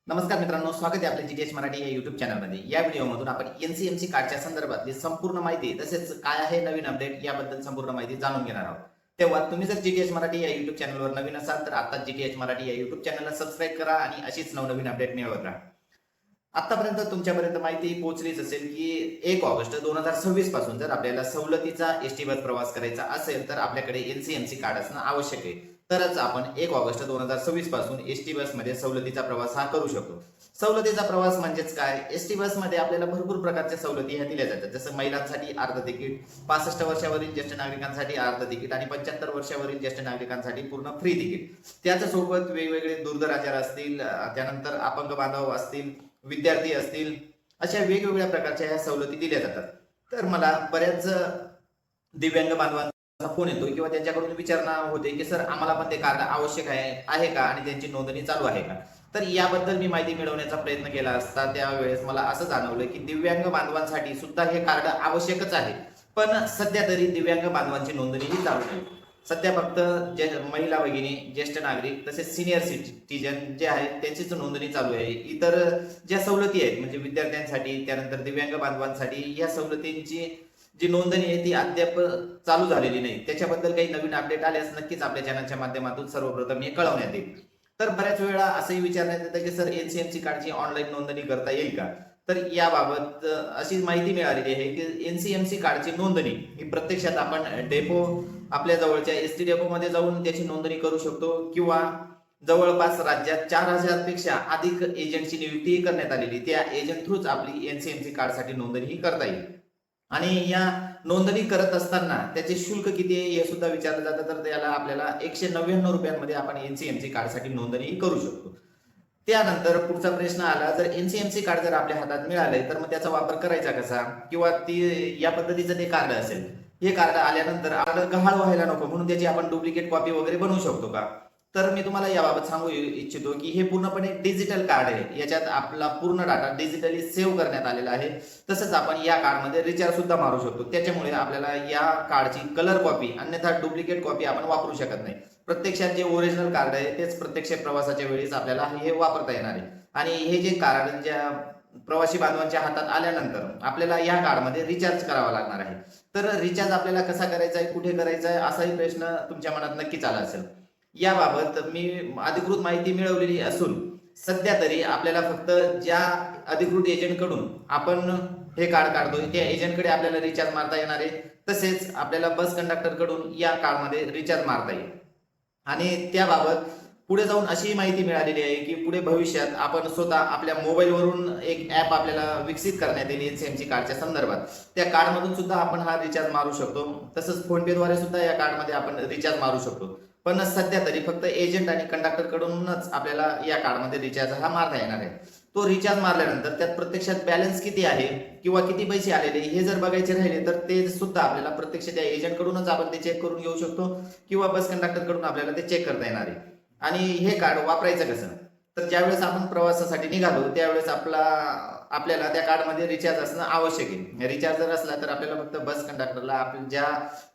नमस्कार मित्रांनो, स्वागत आहे आपल्या जीटीएच मराठी या युट्यूब चॅनलमध्ये. या व्हिडिओमधून आपण एनसीएमसी कार्डच्या संदर्भातली संपूर्ण माहिती तसेच काय आहे नवीन अपडेट याबद्दल संपूर्ण माहिती जाणून घेणार आहोत. तेव्हा तुम्ही जर जीटीएच मराठी या युट्यूब चॅनलवर नवीन असाल तर आता जीटीएच मराठी या युट्यूब चॅनलला सबस्क्राईब करा आणि अशीच नवनवीन अपडेट मिळवत राहा. आतापर्यंत तुमच्यापर्यंत माहिती पोहोचलीच असेल की 1 ऑगस्ट 2026 पासून जर आपल्याला सवलतीचा एसटी बस प्रवास करायचा असेल तर आपल्याकडे एनसीएमसी कार्ड असणं आवश्यक आहे. तरच आपण 1 ऑगस्ट 2026 पासून एसटी बसमध्ये सवलतीचा प्रवास हा करू शकतो. सवलतीचा प्रवास म्हणजेच काय? एसटी बसमध्ये आपल्याला भरपूर प्रकारच्या सवलती ह्या दिल्या जातात. जसं महिलांसाठी अर्ध तिकीट, 65 वर्षावरील ज्येष्ठ नागरिकांसाठी अर्ध तिकीट आणि 75 वर्षावरील ज्येष्ठ नागरिकांसाठी पूर्ण फ्री तिकीट. त्याच्यासोबत वेगवेगळे दुर्धर आजार असतील, त्यानंतर अपंग बांधव असतील, विद्यार्थी असतील, अशा वेगवेगळ्या प्रकारच्या ह्या सवलती दिल्या जातात. तर मला बऱ्याच दिव्यांग बांधवांचा फोन येतो किंवा त्यांच्याकडून विचारणा होते की सर आम्हाला पण ते कार्ड आवश्यक आहे का आणि त्यांची नोंदणी चालू आहे का? तर याबद्दल मी माहिती मिळवण्याचा प्रयत्न केला असता त्यावेळेस मला असं जाणवलं की दिव्यांग बांधवांसाठी सुद्धा हे कार्ड आवश्यकच आहे. पण सध्या तरी दिव्यांग बांधवांची नोंदणी ही चालू नाही. सध्या फक्त जे महिला भगिनी, ज्येष्ठ नागरिक तसेच सिनियर सिटीजन जे आहेत त्यांचीच नोंदणी चालू आहे. इतर ज्या सवलती आहेत म्हणजे विद्यार्थ्यांसाठी, त्यानंतर दिव्यांग बांधवांसाठी या सवलतींची जी नोंदणी आहे ती अद्याप चालू झालेली नाही. त्याच्याबद्दल काही नवीन अपडेट आल्यास नक्कीच आपल्या चॅनलच्या माध्यमातून सर्वप्रथम हे कळवण्यात येईल. तर बऱ्याच वेळा असंही विचारण्यात येतं की सर एनसीएमसी कार्डची ऑनलाईन नोंदणी करता येईल का? तर याबाबत अशी माहिती मिळालेली आहे की एनसीएमसी कार्डची नोंदणी ही प्रत्यक्षात आपण डेपो आपल्या जवळच्या एसटी डेपोमध्ये जाऊन त्याची नोंदणी करू शकतो किंवा जवळपास राज्यात 4000 पेक्षा अधिक एजंटची नियुक्ती करण्यात आलेली. त्या एजंट थ्रूच आपली एनसीएमसी कार्डसाठी नोंदणी ही करता येईल. आणि या नोंदणी करत असताना त्याचे शुल्क किती आहे हे सुद्धा विचारलं जातं. तर त्याला आपल्याला ₹199 आपण एनसीएमसी कार्डसाठी नोंदणी करू शकतो. त्यानंतर पुढचा प्रश्न आला, जर एनसीएमसी कार्ड जर आपल्या हातात मिळालंय तर मग त्याचा वापर करायचा कसा? किंवा ती या पद्धतीचं ते कार्ड असेल, हे कार्ड आल्यानंतर आपल्याला गहाळ व्हायला नको म्हणून त्याची आपण डुप्लिकेट कॉपी वगैरे बनवू शकतो का? तर मी तुम्हाला याबाबत सांगू इच्छितो की हे पूर्णपणे डिजिटल कार्ड आहे. याच्यात आपला पूर्ण डाटा डिजिटली सेव्ह करण्यात आलेला आहे. तसंच आपण या कार्डमध्ये रिचार्ज सुद्धा मारू शकतो. त्याच्यामुळे आपल्याला या कार्डची कलर कॉपी अन्यथा डुप्लिकेट कॉपी आपण वापरू शकत नाही. प्रत्यक्षात जे ओरिजिनल कार्ड आहे तेच प्रत्यक्ष प्रवासाच्या वेळेस आपल्याला हे वापरता येणार आहे. आणि हे जे कार्ड ज्या प्रवासी बांधवांच्या हातात आल्यानंतर आपल्याला या कार्डमध्ये रिचार्ज करावा लागणार आहे. तर रिचार्ज आपल्याला कसा करायचा आहे, कुठे करायचा आहे असाही प्रश्न तुमच्या मनात नक्कीच आला असेल. याबाबत मी अधिकृत माहिती मिळवलेली असून सध्या तरी आपल्याला फक्त ज्या अधिकृत एजंटकडून आपण हे कार्ड काढतोय त्या एजंटकडे आपल्याला रिचार्ज मारता येणार आहे. तसेच आपल्याला बस कंडक्टरकडून या कार्डमध्ये रिचार्ज मारता येईल. आणि त्याबाबत पुढे जाऊन अशी माहिती मिळालेली आहे की पुढे भविष्यात आपण स्वतः आपल्या मोबाईलवरून एक ॲप आपल्याला विकसित करण्यात येईल एनसीएमसी कार्डच्या संदर्भात. त्या कार्डमधून सुद्धा आपण हा रिचार्ज मारू शकतो. तसंच फोनपेद्वारे सुद्धा या कार्डमध्ये आपण रिचार्ज मारू शकतो. पण सध्या तरी फक्त एजंट आणि कंडक्टरकडूनच आपल्याला या कार्डमध्ये रिचार्ज हा मारता येणार आहे. तो रिचार्ज मारल्यानंतर त्यात प्रत्यक्षात बॅलन्स किती आहे किंवा किती पैसे आलेले हे जर बघायचे राहिले तर ते सुद्धा आपल्याला प्रत्यक्ष त्या एजंटकडूनच आपण ते चेक करून घेऊ शकतो किंवा बस कंडक्टरकडून आपल्याला ते चेक करता येणार आहे. आणि हे कार्ड वापरायचं कसं? तर ज्यावेळेस आपण प्रवासासाठी निघालो त्यावेळेस आपल्याला त्या कार्डमध्ये रिचार्ज असणं आवश्यक आहे. रिचार्ज जर असला तर आपल्याला फक्त बस कंडक्टरला आपल्या ज्या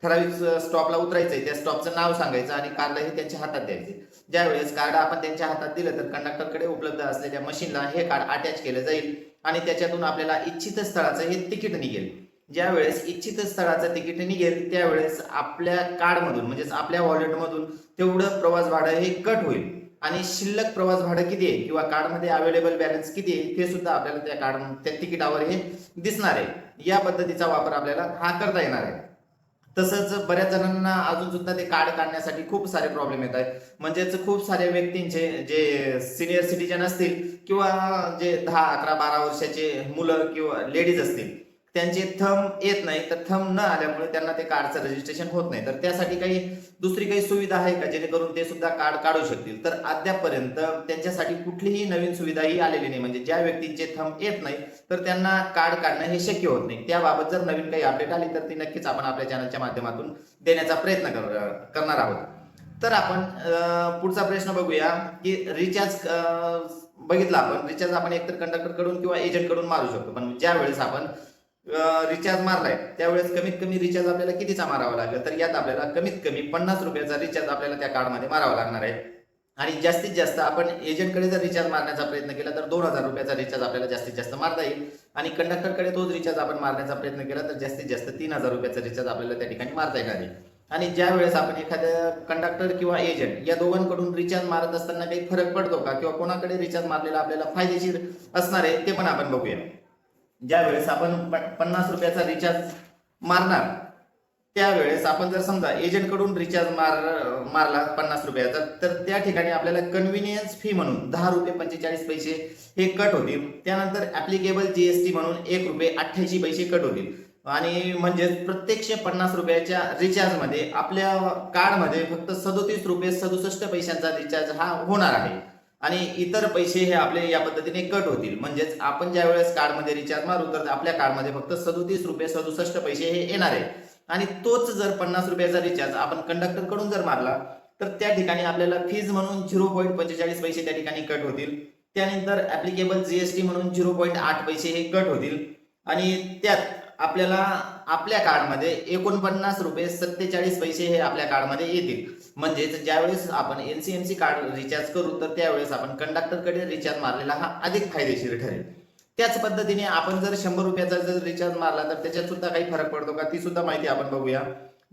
ठराविक स्टॉपला उतरायचंय त्या स्टॉपचं नाव सांगायचं आणि कार्ड हे त्यांच्या हातात द्यायचे. ज्यावेळेस कार्ड आपण त्यांच्या हातात दिलं तर कंडक्टरकडे उपलब्ध असलेल्या मशीनला हे कार्ड अटॅच केलं जाईल आणि त्याच्यातून आपल्याला इच्छित स्थळाचं हे तिकीट निघेल. ज्यावेळेस इच्छित स्थळाचं तिकीट निघेल त्यावेळेस आपल्या कार्डमधून म्हणजेच आपल्या वॉलेटमधून तेवढं प्रवास भाडं हे कट होईल आणि शिल्लक प्रवास भाडं किती आहे किंवा कार्डमध्ये अवेलेबल बॅलन्स किती आहे ते सुद्धा आपल्याला त्या तिकिटावर हे दिसणार आहे. या पद्धतीचा वापर आपल्याला हा करता येणार आहे. तसंच बऱ्याच जणांना अजून सुद्धा ते कार्ड काढण्यासाठी खूप सारे प्रॉब्लेम येत आहेत. म्हणजेच खूप साऱ्या व्यक्तींचे जे सिनियर सिटीजन असतील किंवा जे 10, 11, 12 वर्षाचे मुलं किंवा लेडीज असतील त्यांचे थंब येत नाही. तर थंब न आल्यामुळे त्यांना ते कार्डचं रजिस्ट्रेशन होत नाही. तर त्यासाठी दुसरी काही सुविधा आहे का जेणेकरून ते सुद्धा कार्ड काढू शकतील? तर अद्यापपर्यंत त्यांच्यासाठी कुठलीही नवीन सुविधाही आलेली नाही. म्हणजे ज्या व्यक्तींचे थंब येत नाही तर त्यांना कार्ड काढणं हे शक्य होत नाही. त्याबाबत जर नवीन काही अपडेट आली तर ती नक्कीच आपण आपल्या चॅनलच्या माध्यमातून देण्याचा प्रयत्न करणार आहोत. तर आपण पुढचा प्रश्न बघूया की रिचार्ज बघितला आपण रिचार्ज आपण एकतर कंडक्टरकडून किंवा एजंटकडून मारू शकतो. पण ज्या वेळेस आपण रिचार्ज मारलाय त्यावेळेस कमीत कमी रिचार्ज आपल्याला कितीचा मारावा लागेल? तर यात आपल्याला कमीत कमी ₹50 रिचार्ज आपल्याला त्या कार्डमध्ये मारावा लागणार आहे. आणि जास्तीत जास्त आपण एजंटकडे जर रिचार्ज मारण्याचा प्रयत्न केला तर 2,000 रुपयाचा रिचार्ज आपल्याला जास्तीत जास्त मारता येईल आणि कंडक्टरकडे तोच रिचार्ज आपण मारण्याचा प्रयत्न केला तर जास्तीत जास्त 3,000 रुपयाचा रिचार्ज आपल्याला त्या ठिकाणी मारता येणार आहे. आणि ज्या वेळेस आपण एखाद्या कंडक्टर किंवा एजंट या दोघांकडून रिचार्ज मारत असताना काही फरक पडतो का किंवा कोणाकडे रिचार्ज मारलेला आपल्याला फायदेशीर असणार आहे ते पण आपण बघूया. ज्या वेळेस आपण 50 रुपयाचा रिचार्ज मारणार त्यावेळेस आपण जर समजा एजंटकडून रिचार्ज मारला 50 रुपयाचा तर त्या ठिकाणी आपल्याला कन्व्हिनियन्स फी म्हणून 10 रुपये 45 पैसे हे कट होतील. त्यानंतर ऍप्लिकेबल जीएसटी म्हणून 1 रुपये 88 पैसे कट होतील आणि म्हणजेच प्रत्यक्ष 50 रुपयाच्या रिचार्जमध्ये आपल्या कार्डमध्ये फक्त 37 रुपये 67 पैशांचा रिचार्ज हा होणार आहे आणि इतर पैसे हे आपले या पद्धतीने कट होतील. म्हणजेच आपण ज्या वेळेस कार्डमध्ये रिचार्ज मारू तर आपल्या कार्डमध्ये फक्त 37 रुपये 67 पैसे हे येणार आहे आणि तोच जर 50 रुपयाचा रिचार्ज आपण कंडक्टरकडून जर मारला तर त्या ठिकाणी आपल्याला फीज म्हणून 0.45 पैसे त्या ठिकाणी कट होतील. त्यानंतर ऍप्लिकेबल जीएसटी म्हणून 0.8 पैसे हे कट होतील आणि त्यात आपल्याला आपल्या कार्डमध्ये 49 रुपये 47 पैसे हे आपल्या कार्डमध्ये येतील. म्हणजेच ज्यावेळेस आपण एनसीएमसी कार्ड रिचार्ज करू तर त्यावेळेस आपण कंडक्टरकडे रिचार्ज मारलेला हा अधिक फायदेशीर ठरेल. त्याच पद्धतीने आपण जर 100 रुपयाचा जर रिचार्ज मारला तर त्याच्यात सुद्धा काही फरक पडतो का ती सुद्धा माहिती आपण बघूया.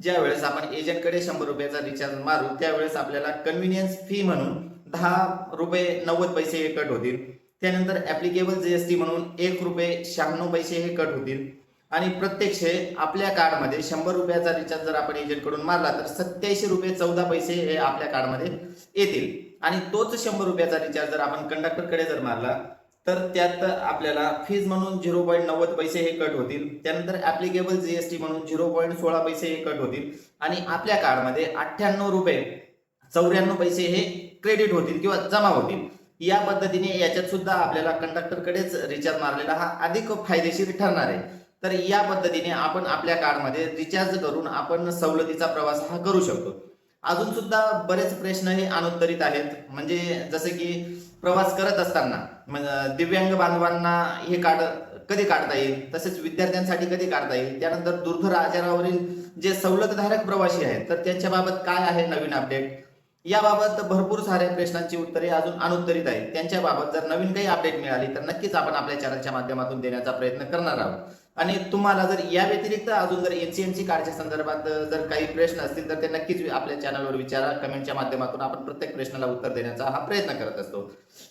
ज्या वेळेस आपण एजंटकडे 100 रुपयाचा रिचार्ज मारू त्यावेळेस आपल्याला कन्व्हिनियन्स फी म्हणून 10 रुपये 90 पैसे हे कट होतील. त्यानंतर ऍप्लिकेबल जीएसटी म्हणून 1 रुपये 96 पैसे हे कट होतील आणि प्रत्यक्ष आपल्या कार्डमध्ये 100 रुपयाचा रिचार्ज जर आपण एजंटकडून मारला तर 87 रुपये 14 पैसे हे आपल्या कार्डमध्ये येतील आणि तोच 100 रुपयाचा रिचार्ज जर आपण कंडक्टरकडे जर मारला तर त्यात आपल्याला फीज म्हणून 0.90 पैसे हे कट होतील. त्यानंतर ऍप्लिकेबल जीएसटी म्हणून 0.16 पैसे हे कट होतील आणि आपल्या कार्डमध्ये 98 रुपये 94 पैसे हे क्रेडिट होतील किंवा जमा होतील. या पद्धतीने याच्यात सुद्धा आपल्याला कंडक्टरकडेच रिचार्ज मारलेला हा अधिक फायदेशीर ठरणार आहे. तर या पद्धतीने आपण आपल्या कार्डमध्ये रिचार्ज करून आपण सवलतीचा प्रवास हा करू शकतो. अजून सुद्धा बरेच प्रश्न हे अनुत्तरित आहेत. म्हणजे जसे की प्रवास करत असताना दिव्यांग बांधवांना हे कार्ड कधी काढता येईल, तसेच विद्यार्थ्यांसाठी कधी काढता येईल, त्यानंतर दुर्धर आजारावरील जे सवलतधारक प्रवासी आहेत तर त्यांच्याबाबत काय आहे नवीन अपडेट, याबाबत भरपूर साऱ्या प्रश्नांची उत्तरे अजून अनुत्तरित आहेत. त्यांच्याबाबत जर नवीन काही अपडेट मिळाली तर नक्कीच आपण आपल्या चॅनलच्या माध्यमातून देण्याचा प्रयत्न करणार आहोत. आणि तुम्हाला जर या व्यतिरिक्त अजून जर एनसीएमसी कार्डच्या संदर्भात जर काही प्रश्न असतील तर ते नक्कीच आपल्या चॅनलवर विचारा. कमेंटच्या माध्यमातून आपण प्रत्येक प्रश्नाला उत्तर देण्याचा हा प्रयत्न करत असतो.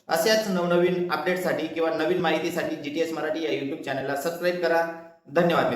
अशाच नवनवीन अपडेटसाठी किंवा नवीन माहितीसाठी जीटीएस मराठी या युट्यूब चॅनलला सबस्क्राईब करा. धन्यवाद.